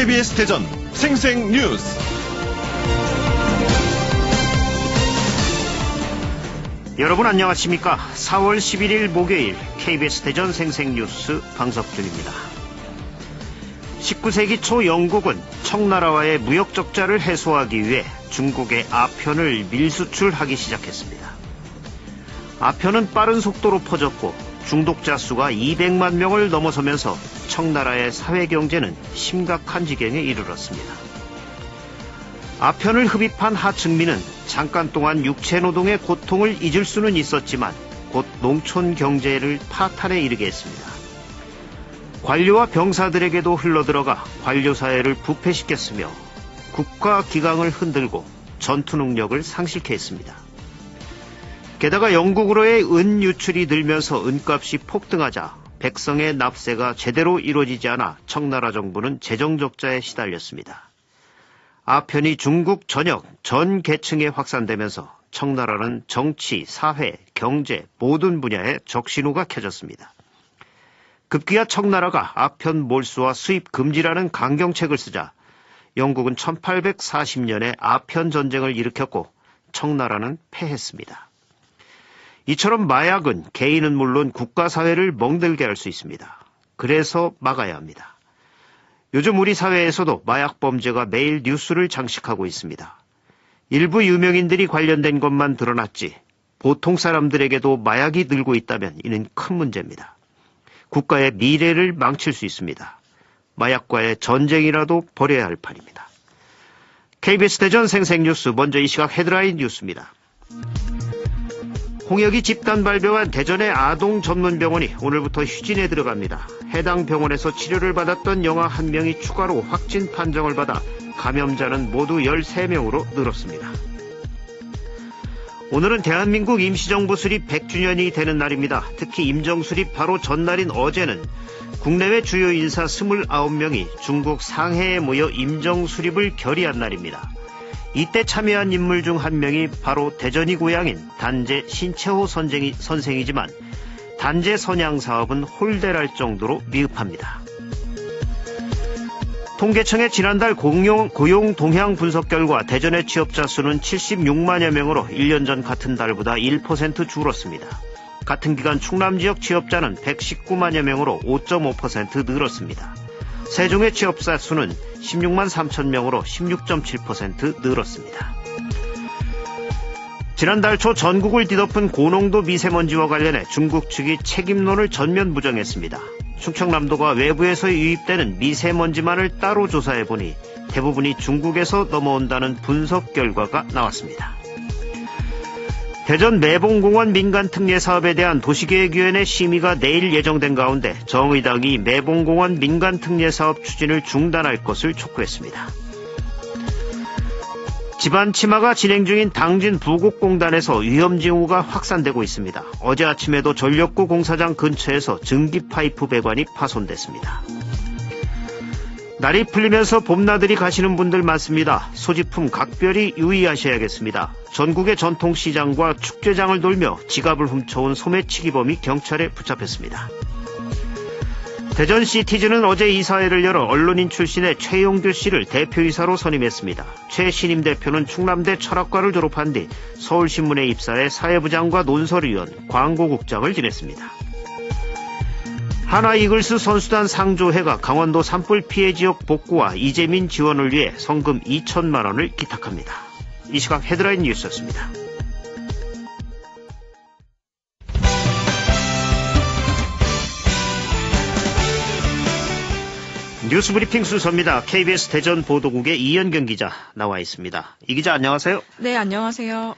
KBS 대전 생생뉴스. 여러분 안녕하십니까? 4월 11일 목요일 KBS 대전 생생뉴스 방석준입니다. 19세기 초 영국은 청나라와의 무역 적자를 해소하기 위해 중국의 아편을 밀수출하기 시작했습니다. 아편은 빠른 속도로 퍼졌고 중독자 수가 200만 명을 넘어서면서 청나라의 사회경제는 심각한 지경에 이르렀습니다. 아편을 흡입한 하층민은 잠깐 동안 육체노동의 고통을 잊을 수는 있었지만 곧 농촌 경제를 파탄에 이르게 했습니다. 관료와 병사들에게도 흘러들어가 관료사회를 부패시켰으며 국가 기강을 흔들고 전투 능력을 상실케 했습니다. 게다가 영국으로의 은 유출이 늘면서 은값이 폭등하자 백성의 납세가 제대로 이루어지지 않아 청나라 정부는 재정 적자에 시달렸습니다. 아편이 중국 전역 전 계층에 확산되면서 청나라는 정치, 사회, 경제 모든 분야에 적신호가 켜졌습니다. 급기야 청나라가 아편 몰수와 수입 금지라는 강경책을 쓰자 영국은 1840년에 아편 전쟁을 일으켰고 청나라는 패했습니다. 이처럼 마약은 개인은 물론 국가사회를 멍들게 할 수 있습니다. 그래서 막아야 합니다. 요즘 우리 사회에서도 마약 범죄가 매일 뉴스를 장식하고 있습니다. 일부 유명인들이 관련된 것만 드러났지 보통 사람들에게도 마약이 늘고 있다면 이는 큰 문제입니다. 국가의 미래를 망칠 수 있습니다. 마약과의 전쟁이라도 벌여야 할 판입니다. KBS 대전 생생뉴스 먼저 이 시각 헤드라인 뉴스입니다. 홍역이 집단 발병한 대전의 아동 전문병원이 오늘부터 휴진에 들어갑니다. 해당 병원에서 치료를 받았던 영아 1명이 추가로 확진 판정을 받아 감염자는 모두 13명으로 늘었습니다. 오늘은 대한민국 임시정부 수립 100주년이 되는 날입니다. 특히 임정수립 바로 전날인 어제는 국내외 주요 인사 29명이 중국 상해에 모여 임정수립을 결의한 날입니다. 이때 참여한 인물 중 한 명이 바로 대전이 고향인 단재 신채호 선생이지만 단재 선양 사업은 홀대랄 정도로 미흡합니다. 통계청의 지난달 고용 동향 분석 결과 대전의 취업자 수는 76만여 명으로 1년 전 같은 달보다 1% 줄었습니다. 같은 기간 충남 지역 취업자는 119만여 명으로 5.5% 늘었습니다. 세종의 취업자 수는 16만 3천 명으로 16.7% 늘었습니다. 지난달 초 전국을 뒤덮은 고농도 미세먼지와 관련해 중국 측이 책임론을 전면 부정했습니다. 충청남도가 외부에서 유입되는 미세먼지만을 따로 조사해보니 대부분이 중국에서 넘어온다는 분석 결과가 나왔습니다. 대전 매봉공원 민간특례 사업에 대한 도시계획위원회 심의가 내일 예정된 가운데 정의당이 매봉공원 민간특례 사업 추진을 중단할 것을 촉구했습니다. 집안 침하가 진행 중인 당진 부곡공단에서 위험징후가 확산되고 있습니다. 어제 아침에도 전력구 공사장 근처에서 증기 파이프 배관이 파손됐습니다. 날이 풀리면서 봄나들이 가시는 분들 많습니다. 소지품 각별히 유의하셔야겠습니다. 전국의 전통시장과 축제장을 돌며 지갑을 훔쳐온 소매치기범이 경찰에 붙잡혔습니다. 대전시티즌은 어제 이사회를 열어 언론인 출신의 최용규 씨를 대표이사로 선임했습니다. 최 신임 대표는 충남대 철학과를 졸업한 뒤 서울신문에 입사해 사회부장과 논설위원, 광고국장을 지냈습니다. 하나 이글스 선수단 상조회가 강원도 산불 피해 지역 복구와 이재민 지원을 위해 성금 2천만 원을 기탁합니다. 이 시각 헤드라인 뉴스였습니다. 뉴스 브리핑 순서입니다. KBS 대전 보도국의 이현경 기자 나와 있습니다. 이 기자 안녕하세요. 네, 안녕하세요.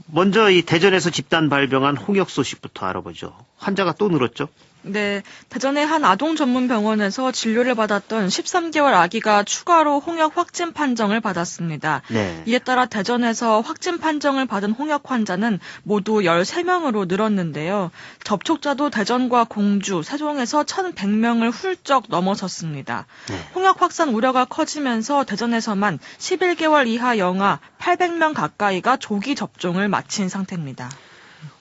먼저 이 대전에서 집단 발병한 홍역 소식부터 알아보죠. 환자가 또 늘었죠? 네, 대전의 한 아동 전문 병원에서 진료를 받았던 13개월 아기가 추가로 홍역 확진 판정을 받았습니다. 네. 이에 따라 대전에서 확진 판정을 받은 홍역 환자는 모두 13명으로 늘었는데요. 접촉자도 대전과 공주, 세종에서 1,100명을 훌쩍 넘어섰습니다. 네. 홍역 확산 우려가 커지면서 대전에서만 11개월 이하 영아 800명 가까이가 조기 접종을 마친 상태입니다.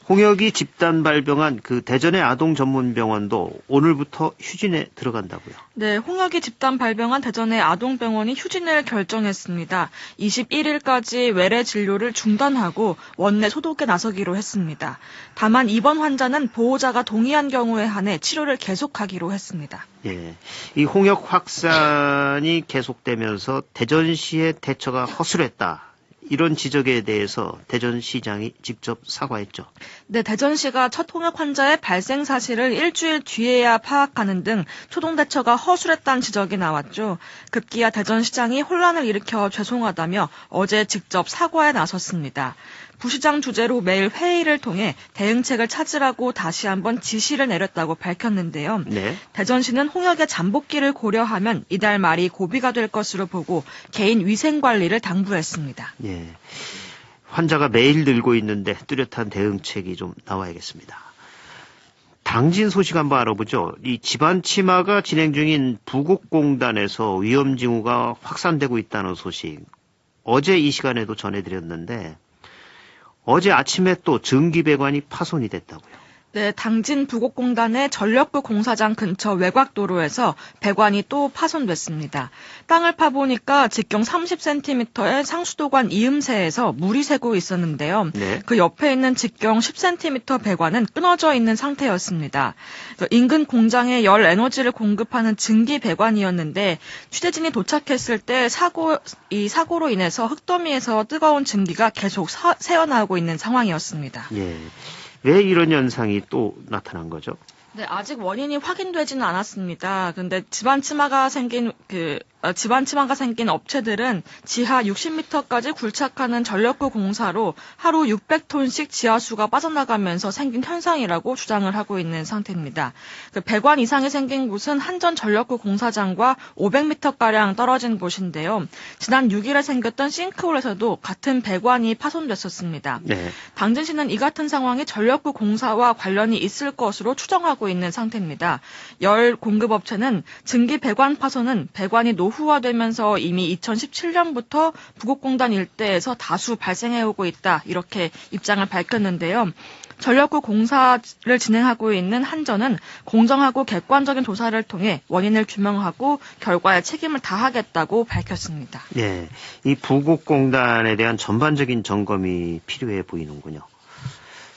홍역이 집단 발병한 그 대전의 아동 전문 병원도 오늘부터 휴진에 들어간다고요. 네, 홍역이 집단 발병한 대전의 아동병원이 휴진을 결정했습니다. 21일까지 외래 진료를 중단하고 원내 소독에 나서기로 했습니다. 다만 이번 환자는 보호자가 동의한 경우에 한해 치료를 계속하기로 했습니다. 예, 이 홍역 확산이 계속되면서 대전시의 대처가 허술했다. 이런 지적에 대해서 대전시장이 직접 사과했죠. 네, 대전시가 첫 홍역 환자의 발생 사실을 일주일 뒤에야 파악하는 등 초동 대처가 허술했다는 지적이 나왔죠. 급기야 대전시장이 혼란을 일으켜 죄송하다며 어제 직접 사과에 나섰습니다. 부시장 주재로 매일 회의를 통해 대응책을 찾으라고 다시 한번 지시를 내렸다고 밝혔는데요. 네. 대전시는 홍역의 잠복기를 고려하면 이달 말이 고비가 될 것으로 보고 개인 위생 관리를 당부했습니다. 예. 환자가 매일 늘고 있는데 뚜렷한 대응책이 좀 나와야겠습니다. 당진 소식 한번 알아보죠. 이 집안 치마가 진행 중인 부곡공단에서 위험 징후가 확산되고 있다는 소식. 어제 이 시간에도 전해드렸는데 어제 아침에 또 전기배관이 파손이 됐다고요. 네, 당진 부곡공단의 전력구 공사장 근처 외곽도로에서 배관이 또 파손됐습니다. 땅을 파보니까 직경 30cm의 상수도관 이음새에서 물이 새고 있었는데요. 네. 그 옆에 있는 직경 10cm 배관은 끊어져 있는 상태였습니다. 인근 공장에 열 에너지를 공급하는 증기 배관이었는데 취재진이 도착했을 때 사고로 인해서 흙더미에서 뜨거운 증기가 계속 새어나오고 있는 상황이었습니다. 예. 왜 이런 현상이 또 나타난 거죠? 네, 아직 원인이 확인되지는 않았습니다. 근데 집안 치마가 생긴 업체들은 지하 60m까지 굴착하는 전력구 공사로 하루 600톤씩 지하수가 빠져나가면서 생긴 현상이라고 주장을 하고 있는 상태입니다. 그 배관 이상이 생긴 곳은 한전 전력구 공사장과 500m가량 떨어진 곳인데요. 지난 6일에 생겼던 싱크홀에서도 같은 배관이 파손됐었습니다. 네. 당진시는 이 같은 상황이 전력구 공사와 관련이 있을 것으로 추정하고 있는 상태입니다. 열 공급업체는 증기 배관 파손은 배관이 노후화되면서 이미 2017년부터 부곡공단 일대에서 다수 발생해오고 있다. 이렇게 입장을 밝혔는데요. 전력구 공사를 진행하고 있는 한전은 공정하고 객관적인 조사를 통해 원인을 규명하고 결과에 책임을 다하겠다고 밝혔습니다. 네, 이 부곡공단에 대한 전반적인 점검이 필요해 보이는군요.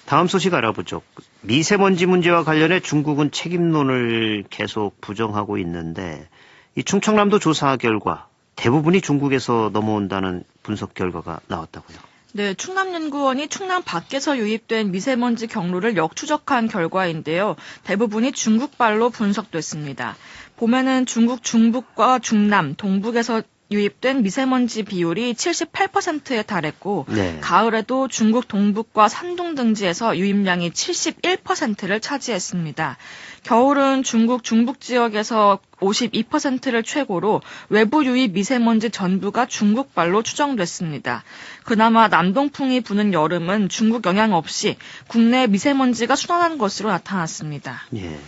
다음 소식 알아보죠. 미세먼지 문제와 관련해 중국은 책임론을 계속 부정하고 있는데 이 충청남도 조사 결과 대부분이 중국에서 넘어온다는 분석 결과가 나왔다고요. 네, 충남연구원이 충남 밖에서 유입된 미세먼지 경로를 역추적한 결과인데요. 대부분이 중국발로 분석됐습니다. 봄에는 중국 중북과 중남, 동북에서 유입된 미세먼지 비율이 78%에 달했고 네. 가을에도 중국 동북과 산둥 등지에서 유입량이 71%를 차지했습니다. 겨울은 중국 중북 지역에서 52%를 최고로 외부 유입 미세먼지 전부가 중국발로 추정됐습니다. 그나마 남동풍이 부는 여름은 중국 영향 없이 국내 미세먼지가 순환한 것으로 나타났습니다. 예,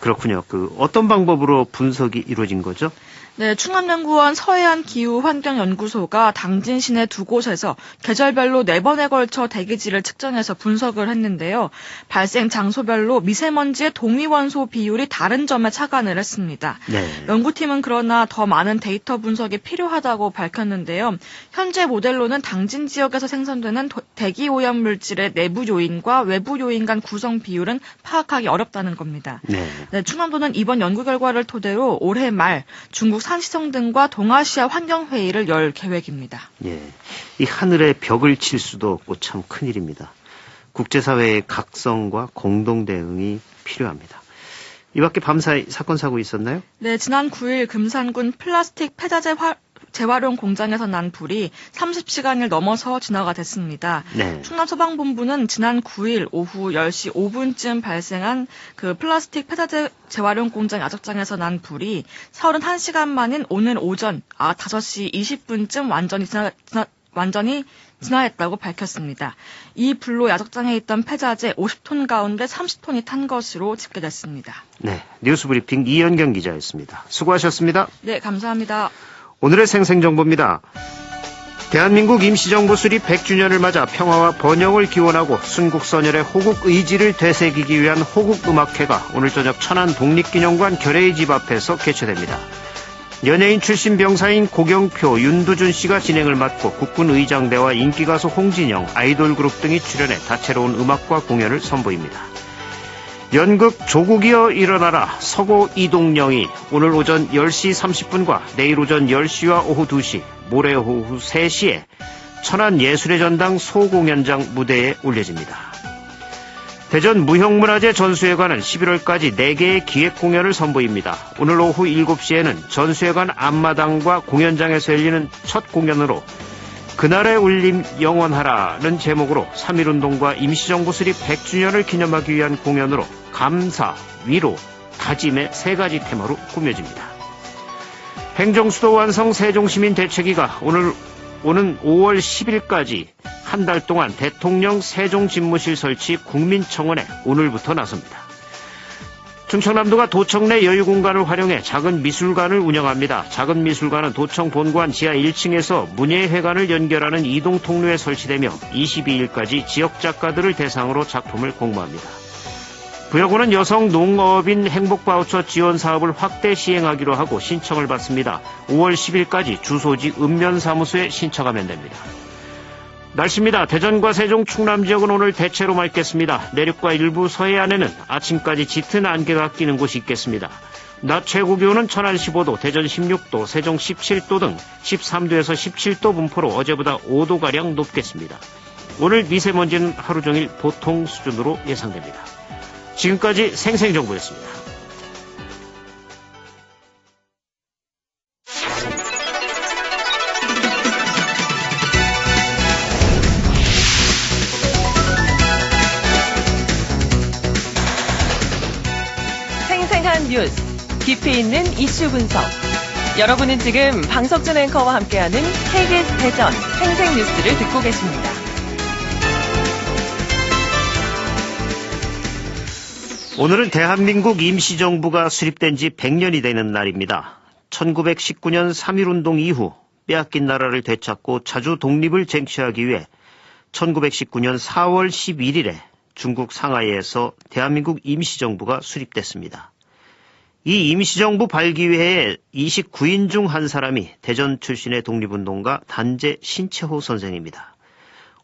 그렇군요. 어떤 방법으로 분석이 이루어진 거죠? 네, 충남연구원 서해안 기후환경연구소가 당진 시내 두 곳에서 계절별로 4번에 걸쳐 대기질을 측정해서 분석을 했는데요. 발생 장소별로 미세먼지의 동위원소 비율이 다른 점에 착안을 했습니다. 네. 연구팀은 그러나 더 많은 데이터 분석이 필요하다고 밝혔는데요. 현재 모델로는 당진 지역에서 생성되는 대기 오염 물질의 내부 요인과 외부 요인 간 구성 비율은 파악하기 어렵다는 겁니다. 네. 네, 충남도는 이번 연구 결과를 토대로 올해 말 중국 산시성 등과 동아시아 환경회의를 열 계획입니다. 예, 이 하늘에 벽을 칠 수도 없고 참 큰일입니다. 국제사회의 각성과 공동 대응이 필요합니다. 이 밖에 밤사이 사건 사고 있었나요? 네, 지난 9일 금산군 플라스틱 폐자재 재활용 공장에서 난 불이 30시간을 넘어서 진화가 됐습니다. 네. 충남소방본부는 지난 9일 오후 10시 5분쯤 발생한 그 플라스틱 폐자재 재활용 공장 야적장에서 난 불이 31시간 만인 오늘 오전 5시 20분쯤 완전히 진화했다고 밝혔습니다. 이 불로 야적장에 있던 폐자재 50톤 가운데 30톤이 탄 것으로 집계됐습니다. 네, 뉴스브리핑 이현경 기자였습니다. 수고하셨습니다. 네, 감사합니다. 오늘의 생생정보입니다. 대한민국 임시정부 수립 100주년을 맞아 평화와 번영을 기원하고 순국선열의 호국 의지를 되새기기 위한 호국음악회가 오늘 저녁 천안 독립기념관 결의의 집 앞에서 개최됩니다. 연예인 출신 병사인 고경표, 윤두준 씨가 진행을 맡고 국군의장대와 인기가수 홍진영, 아이돌 그룹 등이 출연해 다채로운 음악과 공연을 선보입니다. 연극 조국이여 일어나라 서고 이동영이 오늘 오전 10시 30분과 내일 오전 10시와 오후 2시, 모레 오후 3시에 천안 예술의 전당 소공연장 무대에 올려집니다. 대전 무형문화재 전수회관은 11월까지 4개의 기획 공연을 선보입니다. 오늘 오후 7시에는 전수회관 앞마당과 공연장에서 열리는 첫 공연으로 그날의 울림 영원하라는 제목으로 3.1운동과 임시정부 수립 100주년을 기념하기 위한 공연으로 감사, 위로, 다짐의 3가지 테마로 꾸며집니다. 행정수도 완성 세종시민 대책위가 오는 5월 10일까지 한 달 동안 대통령 세종집무실 설치 국민청원에 오늘부터 나섭니다. 충청남도가 도청 내 여유공간을 활용해 작은 미술관을 운영합니다. 작은 미술관은 도청 본관 지하 1층에서 문예회관을 연결하는 이동통로에 설치되며 22일까지 지역작가들을 대상으로 작품을 공모합니다. 부여구는 여성 농업인 행복바우처 지원 사업을 확대 시행하기로 하고 신청을 받습니다. 5월 10일까지 주소지 읍면사무소에 신청하면 됩니다. 날씨입니다. 대전과 세종, 충남 지역은 오늘 대체로 맑겠습니다. 내륙과 일부 서해안에는 아침까지 짙은 안개가 끼는 곳이 있겠습니다. 낮 최고 기온은 천안 15도, 대전 16도, 세종 17도 등 13도에서 17도 분포로 어제보다 5도가량 높겠습니다. 오늘 미세먼지는 하루 종일 보통 수준으로 예상됩니다. 지금까지 생생정보였습니다. 생생한 뉴스, 깊이 있는 이슈 분석. 여러분은 지금 방석준 앵커와 함께하는 KBS 대전 생생뉴스를 듣고 계십니다. 오늘은 대한민국 임시정부가 수립된 지 100년이 되는 날입니다. 1919년 3.1운동 이후 빼앗긴 나라를 되찾고 자주 독립을 쟁취하기 위해 1919년 4월 11일에 중국 상하이에서 대한민국 임시정부가 수립됐습니다. 이 임시정부 발기회에 29인 중 한 사람이 대전 출신의 독립운동가 단재 신채호 선생입니다.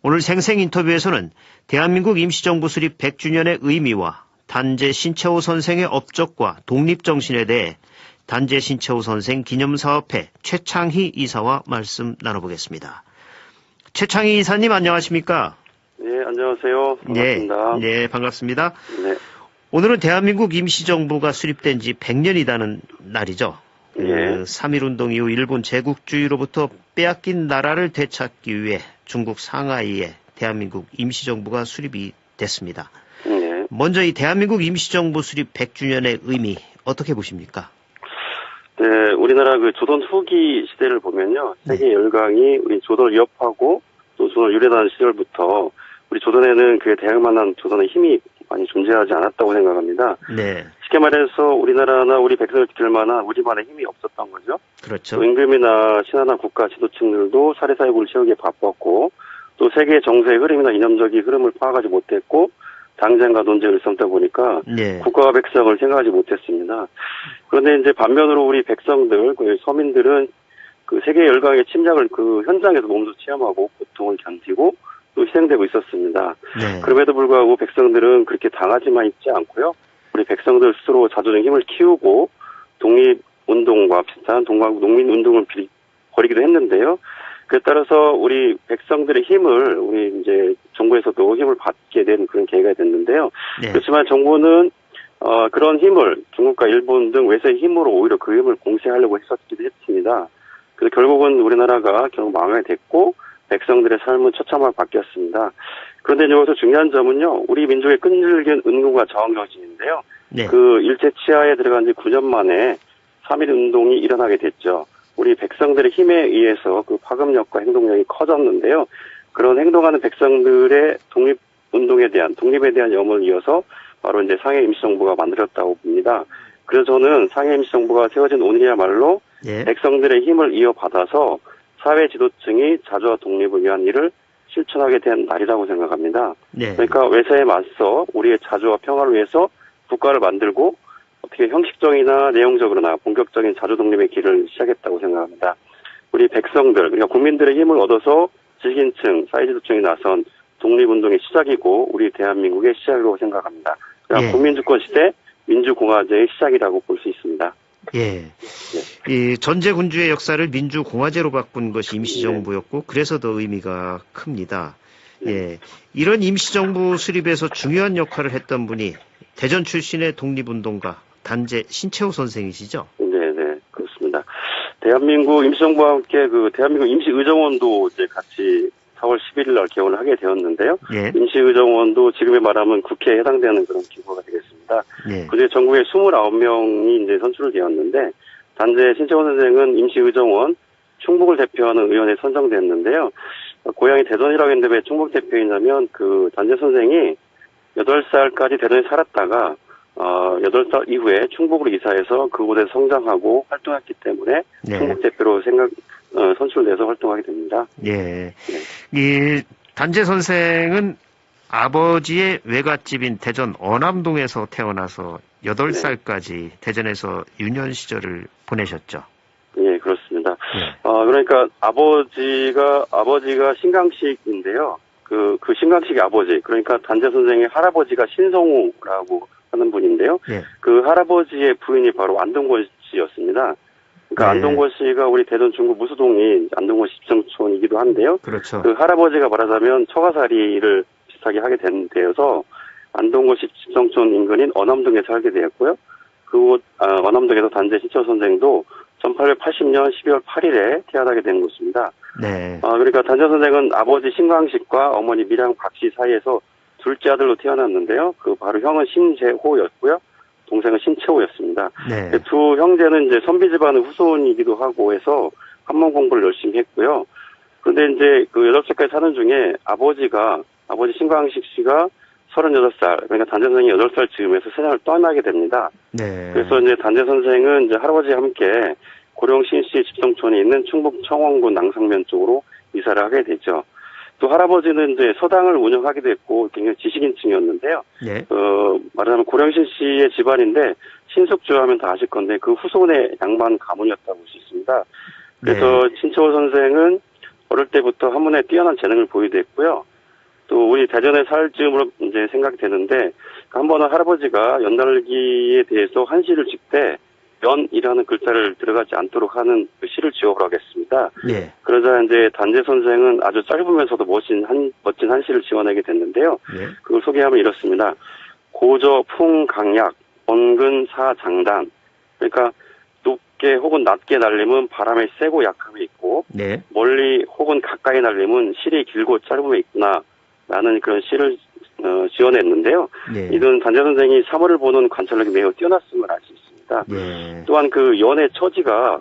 오늘 생생 인터뷰에서는 대한민국 임시정부 수립 100주년의 의미와 단재 신채호 선생의 업적과 독립정신에 대해 단재 신채호 선생 기념사업회 최창희 이사와 말씀 나눠보겠습니다. 최창희 이사님 안녕하십니까? 네, 안녕하세요. 반갑습니다. 네, 반갑습니다. 네. 오늘은 대한민국 임시정부가 수립된 지 100년이라는 날이죠. 예. 3.1운동 이후 일본 제국주의로부터 빼앗긴 나라를 되찾기 위해 중국 상하이에 대한민국 임시정부가 수립이 됐습니다. 네. 먼저 이 대한민국 임시정부 수립 100주년의 의미 어떻게 보십니까? 네, 우리나라 그 조선 후기 시대를 보면요. 세계 열강이 우리 조선을 위협하고 또 조선을 유래하는 시절부터 우리 조선에는 그 대항만한 조선의 힘이 많이 존재하지 않았다고 생각합니다. 네. 쉽게 말해서 우리나라나 우리 백성을 지킬 만한 우리만의 힘이 없었던 거죠. 그렇죠. 또 임금이나 신하나 국가 지도층들도 사리사욕을 채우기에 바빴고 또 세계 정세의 흐름이나 이념적인 흐름을 파악하지 못했고 당쟁과 논쟁을 일삼다 보니까 네. 국가와 백성을 생각하지 못했습니다. 그런데 이제 반면으로 우리 백성들, 서민들은 그 세계 열강의 침략을 그 현장에서 몸소 체험하고 고통을 견디고 또 희생되고 있었습니다. 네. 그럼에도 불구하고 백성들은 그렇게 당하지만 있지 않고요. 우리 백성들 스스로 자존의 힘을 키우고 독립운동과 비슷한 농민운동을 벌이기도 했는데요. 그에 따라서 우리 백성들의 힘을 우리 이제 정부에서도 힘을 받게 된 그런 계기가 됐는데요. 네. 그렇지만 정부는 그런 힘을 중국과 일본 등 외세의 힘으로 오히려 그 힘을 공세하려고 했었기도 했습니다. 그래서 결국은 우리나라가 결국 망하게 됐고 백성들의 삶은 처참하게 바뀌었습니다. 그런데 여기서 중요한 점은요. 우리 민족의 끈질긴 은구가 저항정신인데요. 네. 그 일제 치하에 들어간 지 9년 만에 3.1운동이 일어나게 됐죠. 우리 백성들의 힘에 의해서 그 파급력과 행동력이 커졌는데요. 그런 행동하는 백성들의 독립에 대한 염원을 이어서 바로 이제 상해 임시정부가 만들었다고 봅니다. 그래서 저는 상해 임시정부가 세워진 오늘이야말로 네. 백성들의 힘을 이어받아서 사회 지도층이 자주와 독립을 위한 일을 실천하게 된 날이라고 생각합니다. 네. 그러니까 외세에 맞서 우리의 자주와 평화를 위해서 국가를 만들고 어떻게 형식적이나 내용적으로나 본격적인 자주 독립의 길을 시작했다고 생각합니다. 우리 백성들, 그러니까 국민들의 힘을 얻어서 지식인층, 사회지도층이 나선 독립운동의 시작이고 우리 대한민국의 시작이라고 생각합니다. 그러니까 예. 국민주권 시대 민주공화제의 시작이라고 볼 수 있습니다. 예. 이 전제군주의 역사를 민주공화제로 바꾼 것이 임시정부였고 그래서 더 의미가 큽니다. 예. 이런 임시정부 수립에서 중요한 역할을 했던 분이 대전 출신의 독립운동가 단재 신채호 선생이시죠? 네, 그렇습니다. 대한민국 임시정부와 함께 그 대한민국 임시의정원도 이제 같이 4월 11일 날 개원을 하게 되었는데요. 예. 임시의정원도 지금에 말하면 국회에 해당되는 그런 기구가 되겠습니다. 예. 그중에 전국에 29명이 이제 선출되었는데 단재 신채호 선생은 임시의정원 충북을 대표하는 의원에 선정됐는데요. 고향이 대전이라고 했는데 왜 충북 대표이냐면 그 단재 선생이 8살까지 대전에 살았다가 8살 이후에 충북으로 이사해서 그곳에 성장하고 활동했기 때문에 네. 충북 대표로 선출돼서 활동하게 됩니다. 예. 이 단재 선생은 아버지의 외갓집인 대전 어남동에서 태어나서 8살까지 대전에서 유년 시절을 보내셨죠. 예, 그렇습니다. 예. 그러니까 아버지가 신강식인데요. 그 신강식의 아버지, 그러니까 단재 선생의 할아버지가 신성우라고 하는 분인데요. 예. 그 할아버지의 부인이 바로 안동권 씨였습니다. 그러니까 네. 안동권 씨가 우리 대전 중구 무수동이 안동권 집정촌이기도 한데요. 그렇죠. 그 할아버지가 말하자면 처가살이를 비슷하게 하게 된 데여서 안동권 집정촌 인근인 어남동에 살게 되었고요. 그곳 어남동에서 단재 신채호 선생도 1880년 12월 8일에 태어나게 된 곳입니다. 네. 그러니까 단재 선생은 아버지 신광식과 어머니 밀양 박씨 사이에서 둘째 아들로 태어났는데요. 그 바로 형은 신재호였고요. 동생은 신채호였습니다. 네. 두 형제는 이제 선비 집안의 후손이기도 하고 해서 한문 공부를 열심히 했고요. 그런데 이제 그 8살까지 사는 중에 아버지 신광식 씨가 38살, 그러니까 단재 선생이 8살 즈음에서 세상을 떠나게 됩니다. 네. 그래서 이제 단재 선생은 이제 할아버지와 함께 고령 신씨 집정촌에 있는 충북 청원군 낭상면 쪽으로 이사를 하게 되죠. 또 할아버지는 이제 서당을 운영하기도 했고 굉장히 지식인층이었는데요. 네. 말하자면 고령신 씨의 집안인데 신숙주 하면 다 아실 건데 그 후손의 양반 가문이었다고 볼 수 있습니다. 그래서 네. 신채호 선생은 어릴 때부터 한문에 뛰어난 재능을 보이기도 했고요. 또 우리 대전에 살 즈음으로 이제 생각이 되는데 한 번은 할아버지가 연달기에 대해서 한시를 짓때 연이라는 글자를 들어가지 않도록 하는 그 시를 지어보라고 했습니다. 네. 그러자 이제 단재 선생은 아주 짧으면서도 멋진 한시를 지어내게 됐는데요. 네. 그걸 소개하면 이렇습니다. 고저 풍강약 언근 사장단. 그러니까 높게 혹은 낮게 날림은 바람의 세고 약함이 있고 네. 멀리 혹은 가까이 날림은 실이 길고 짧음에 있구나 라는 그런 시를 지어냈는데요. 네. 이는 단재 선생이 사물을 보는 관찰력이 매우 뛰어났음을 알 수 있습니다. 네. 또한 그 연의 처지가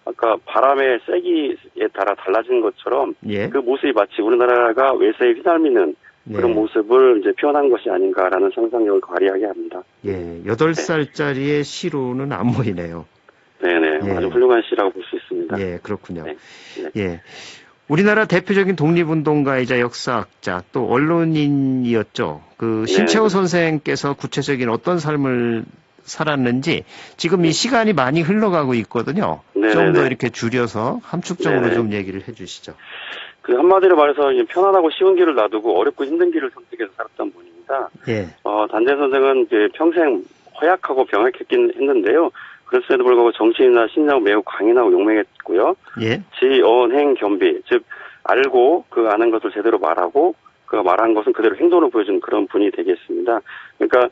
아까 바람의 세기에 따라 달라지는 것처럼 예. 그 모습이 마치 우리나라가 외세에 휘날리는 그런 네. 모습을 이제 표현한 것이 아닌가라는 상상력을 발휘하게 합니다. 예. 8살짜리의 시로는 안 보이네요. 네네. 예. 아주 훌륭한 시라고 볼 수 있습니다. 예, 그렇군요. 네. 네. 예. 우리나라 대표적인 독립운동가이자 역사학자 또 언론인이었죠. 그 신채호 네. 선생께서 구체적인 어떤 삶을 살았는지 지금 이 시간이 많이 흘러가고 있거든요. 네, 좀 더 네. 이렇게 줄여서 함축적으로 네. 좀 얘기를 해주시죠. 그 한마디로 말해서 이제 편안하고 쉬운 길을 놔두고 어렵고 힘든 길을 선택해서 살았던 분입니다. 예. 단재 선생은 이제 평생 허약하고 병약했긴 했는데요. 그랬음에도 불구하고 정신이나 신장은 매우 강인하고 용맹했고요. 예. 지언행 겸비, 즉 알고 그 아는 것을 제대로 말하고 그 말한 것은 그대로 행동으로 보여주는 그런 분이 되겠습니다. 그러니까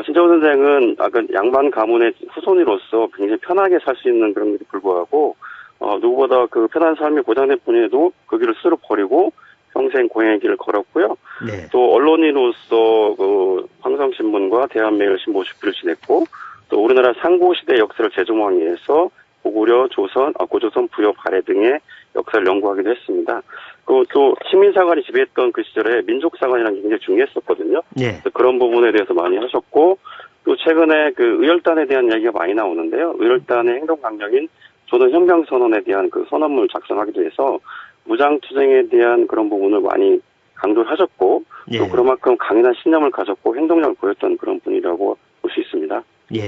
신채호 선생은 아까 양반 가문의 후손으로서 굉장히 편하게 살 수 있는 그런 것에 불구하고 누구보다 그 편한 삶이 보장된 분에도 그 길을 스스로 버리고 평생 고행의 길을 걸었고요. 네. 또 언론인으로서 그 황성신문과 대한매일신보 주필을 지냈고 또 우리나라 상고시대 역사를 재조명하기 위해서 고구려, 조선, 고조선 부여 발해 등의 역사를 연구하기도 했습니다. 또 식민사관이 지배했던 그 시절에 민족사관이라는 게 굉장히 중요했었거든요. 예. 그런 부분에 대해서 많이 하셨고 또 최근에 그 의열단에 대한 이야기가 많이 나오는데요. 의열단의 행동 강령인 조선 혁명선언에 대한 그 선언문을 작성하기도 해서 무장투쟁에 대한 그런 부분을 많이 강조를 하셨고 예. 또 그만큼 강인한 신념을 가졌고 행동력을 보였던 그런 분이라고 볼 수 있습니다. 예.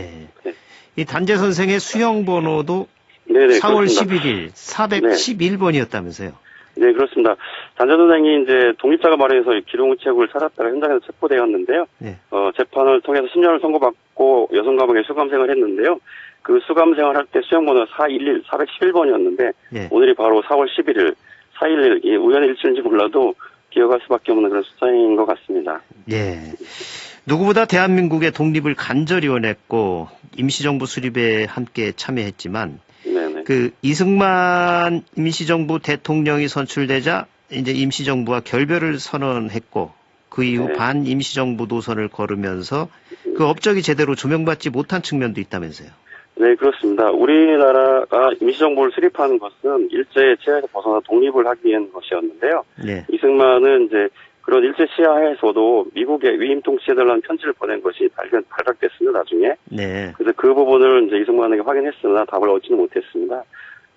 네. 이 단재 선생의 수형 번호도 네네, 4월 그렇습니다. 11일 411번이었다면서요. 네, 그렇습니다. 단재 선생이 이제 독립자가 마련해서 기록우체국을 찾았다가 현장에서 체포되었는데요. 네. 재판을 통해서 10년을 선고받고 여성감옥에 수감생을 했는데요. 그 수감생활 할 때 수형번호가 411번이었는데 예. 오늘이 바로 4월 11일, 411, 우연의 일치인지 몰라도 기억할 수밖에 없는 그런 숫자인 것 같습니다. 예. 누구보다 대한민국의 독립을 간절히 원했고 임시정부 수립에 함께 참여했지만 네네. 그 이승만 임시정부 대통령이 선출되자 이제 임시정부와 결별을 선언했고 그 이후 네. 반임시정부 노선을 걸으면서 그 업적이 제대로 조명받지 못한 측면도 있다면서요. 네, 그렇습니다. 우리나라가 임시정부를 수립하는 것은 일제의 치하에서 벗어나 독립을 하기 위한 것이었는데요. 네. 이승만은 이제 그런 일제 치하에서도 미국에 위임 통치해달라는 편지를 보낸 것이 발각됐습니다, 나중에. 네. 그래서 그 부분을 이제 이승만에게 확인했으나 답을 얻지는 못했습니다.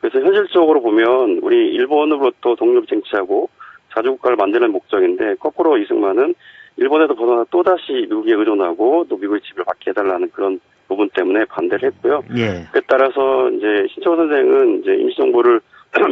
그래서 현실적으로 보면 우리 일본으로부터 독립을 쟁취하고 자주국가를 만드는 목적인데 거꾸로 이승만은 일본에서 벗어나 또다시 미국에 의존하고 또 미국의 지배를 받게 해달라는 그런 부분 때문에 반대를 했고요. 예. 그에 따라서 이제 신채호 선생은 이제 임시정부를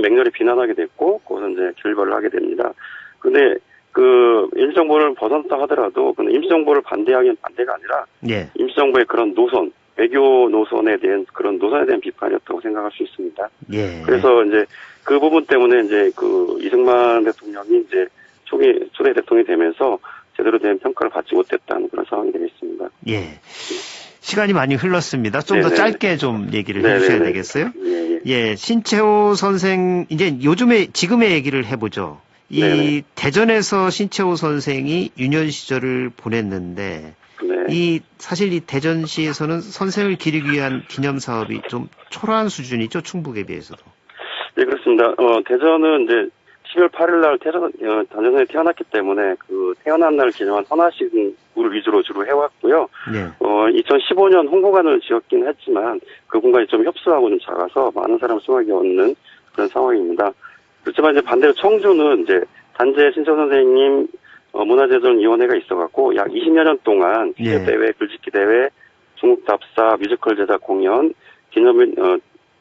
맹렬히 비난하게 됐고, 거기서 이제 결별을 하게 됩니다. 근데 그 임시정부를 벗어났다 하더라도 그 임시정부를 반대하기엔 반대가 아니라 예. 임시정부의 그런 노선, 외교 노선에 대한 그런 노선에 대한 비판이었다고 생각할 수 있습니다. 예. 그래서 이제 그 부분 때문에 이제 그 이승만 대통령이 이제 초대 대통령이 되면서 제대로 된 평가를 받지 못했다는 그런 상황이 되겠습니다. 예. 시간이 많이 흘렀습니다. 좀 더 네네. 짧게 좀 얘기를 네네네. 해주셔야 되겠어요? 예, 예. 예, 신채호 선생, 이제 지금의 얘기를 해보죠. 이 네네. 대전에서 신채호 선생이 유년 시절을 보냈는데, 네. 사실 이 대전시에서는 선생을 기리기 위한 기념 사업이 좀 초라한 수준이죠, 충북에 비해서도. 네, 그렇습니다. 대전은 이제 12월 8일 날 단전선이 태어났기 때문에 그 태어난 날 기념한 헌화식을 위주로 주로 해왔고요. 네. 2015년 홍보관을 지었긴 했지만 그 공간이 좀 협소하고 좀 작아서 많은 사람을 수용하기 어렵는 그런 상황입니다. 그렇지만 이제 반대로 청주는 이제 단재 신채호 선생님 문화재전위원회가 있어갖고 약 20여 년 동안 예. 대회, 글짓기 대회, 중국 답사, 뮤지컬 제작 공연,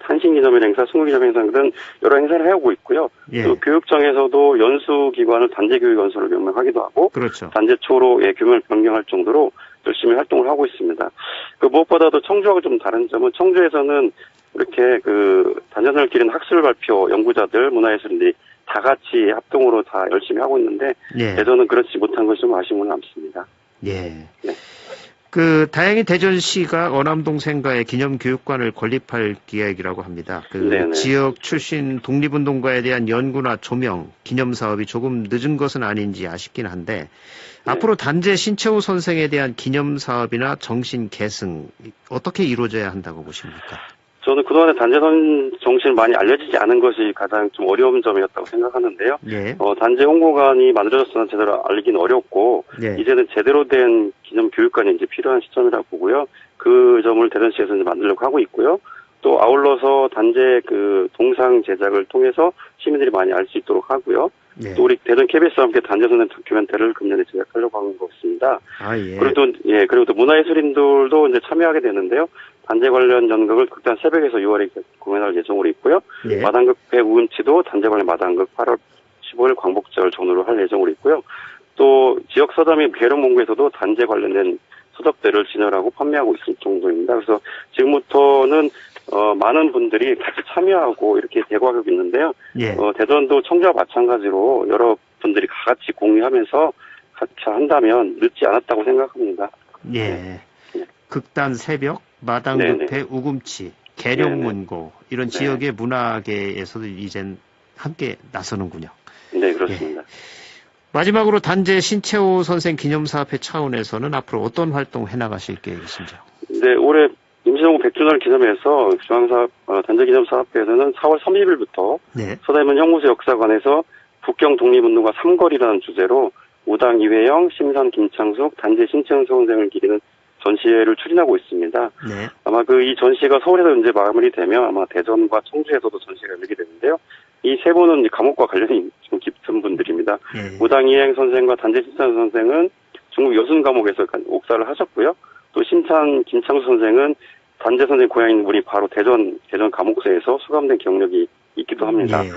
탄신기념일 행사, 승우기념일 행사 등 여러 행사를 해오고 있고요. 예. 또 교육청에서도 연수기관을 단재교육연수로 명명하기도 하고 그렇죠. 단재초로의 규모를 변경할 정도로 열심히 활동을 하고 있습니다. 그 무엇보다도 청주하고 좀 다른 점은 청주에서는 이렇게 그 단전선을 기리는 학술 발표 연구자들, 문화예술인들이 다 같이 합동으로 다 열심히 하고 있는데 예. 대전은 그렇지 못한 것이 좀 아쉬움은 남습니다. 예. 네. 다행히 대전시가 어남동 생가의 기념교육관을 건립할 계획이라고 합니다. 네네. 지역 출신 독립운동가에 대한 연구나 조명, 기념 사업이 조금 늦은 것은 아닌지 아쉽긴 한데, 네. 앞으로 단재 신채호 선생에 대한 기념 사업이나 정신 계승, 어떻게 이루어져야 한다고 보십니까? 저는 그동안에 단재선 정신이 많이 알려지지 않은 것이 가장 좀 어려운 점이었다고 생각하는데요. 예. 단재 홍보관이 만들어졌으나 제대로 알리긴 어렵고, 예. 이제는 제대로 된 기념 교육관이 이제 필요한 시점이라고 보고요. 그 점을 대전시에서 이제 만들려고 하고 있고요. 또 아울러서 단재 그 동상 제작을 통해서 시민들이 많이 알 수 있도록 하고요. 예. 또 우리 대전 KBS와 함께 단재선의 다큐멘터리를 금년에 제작하려고 하는 것 같습니다. 아, 예. 그리고 또 문화예술인들도 이제 참여하게 되는데요. 단재 관련 연극을 극단 새벽에서 6월에 공연할 예정으로 있고요. 예. 마당극 배우음치도 단재 관련 마당극 8월 15일 광복절 전후로 할 예정으로 있고요. 또 지역 서점인 계룡문구에서도 단재 관련된 서적들을 진열하고 판매하고 있을 정도입니다. 그래서 지금부터는 많은 분들이 같이 참여하고 이렇게 대구하고 있는데요. 예. 대전도 청주와 마찬가지로 여러 분들이 같이 공유하면서 같이 한다면 늦지 않았다고 생각합니다. 예. 네. 극단 새벽, 마당극회, 우금치, 계룡문고 이런 네. 지역의 문화계에서도 이젠 함께 나서는군요. 네, 그렇습니다. 마지막으로 단재 신채호 선생 기념사업회 차원에서는 앞으로 어떤 활동 해나가실 계획이신지요? 네, 올해 임시정부 100주년을 기념해서 중앙사업 단재기념사업회에서는 4월 30일부터 네. 서대문 형무소 역사관에서 국경 독립운동가 3거리라는 주제로 우당 이회영, 심산 김창숙, 단재 신채호 선생을 기리는 전시회를 추진하고 있습니다. 네. 아마 이 전시회가 서울에서 이제 마무리되면 아마 대전과 청주에서도 전시회가 열리게 되는데요. 이 세 분은 이제 감옥과 관련이 좀 깊은 분들입니다. 네. 무당이행 선생과 단재 신찬 선생은 중국 여순 감옥에서 옥사를 하셨고요. 또 신찬 김창수 선생은 단재 선생 고향인 우리 바로 대전 감옥소에서 수감된 경력이 있기도 합니다. 네.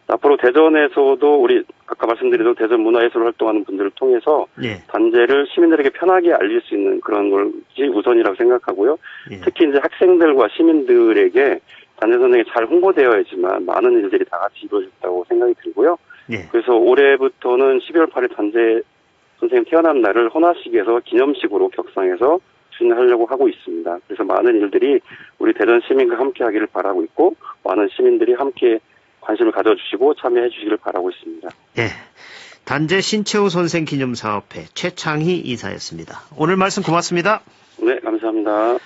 앞으로 대전에서도 우리 아까 말씀드린 대전 문화예술 활동하는 분들을 통해서 네. 단재를 시민들에게 편하게 알릴 수 있는 그런 것이 우선이라고 생각하고요. 네. 특히 이제 학생들과 시민들에게 단재 선생이 잘 홍보되어야지만 많은 일들이 다 같이 이루어졌다고 생각이 들고요. 네. 그래서 올해부터는 12월 8일 단재 선생님 태어난 날을 헌화식에서 기념식으로 격상해서 추진하려고 하고 있습니다. 그래서 많은 일들이 우리 대전 시민과 함께 하기를 바라고 있고 많은 시민들이 함께 관심을 가져주시고 참여해 주시기를 바라고 있습니다. 네. 단재 신채호 선생 기념사업회 최창희 이사였습니다. 오늘 말씀 고맙습니다. 네, 감사합니다.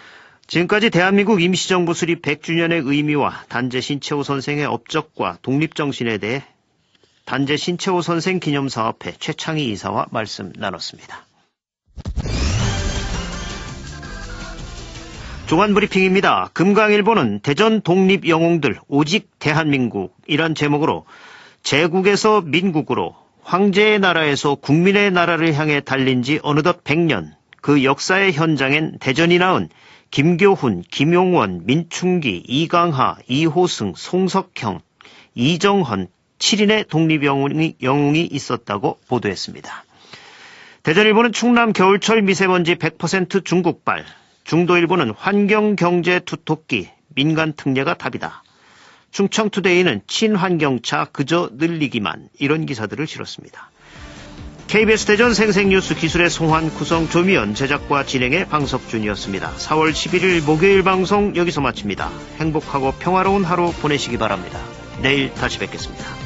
지금까지 대한민국 임시정부 수립 100주년의 의미와 단재 신채호 선생의 업적과 독립정신에 대해 단재 신채호 선생 기념사업회 최창희 이사와 말씀 나눴습니다. 종안브리핑입니다. 금강일보는 대전 독립영웅들 오직 대한민국이란 제목으로 제국에서 민국으로 황제의 나라에서 국민의 나라를 향해 달린 지 어느덧 100년 그 역사의 현장엔 대전이 낳은 김교훈, 김용원, 민충기, 이강하, 이호승, 송석형, 이정헌 7인의 독립영웅이 있었다고 보도했습니다. 대전일보는 충남 겨울철 미세먼지 100% 중국발, 중도일보는 환경경제 투토끼, 민간 특례가 답이다. 충청투데이는 친환경차 그저 늘리기만 이런 기사들을 실었습니다. KBS 대전 생생뉴스 기술의 송환, 구성 조미연, 제작과 진행의 방석준이었습니다. 4월 11일 목요일 방송 여기서 마칩니다. 행복하고 평화로운 하루 보내시기 바랍니다. 내일 다시 뵙겠습니다.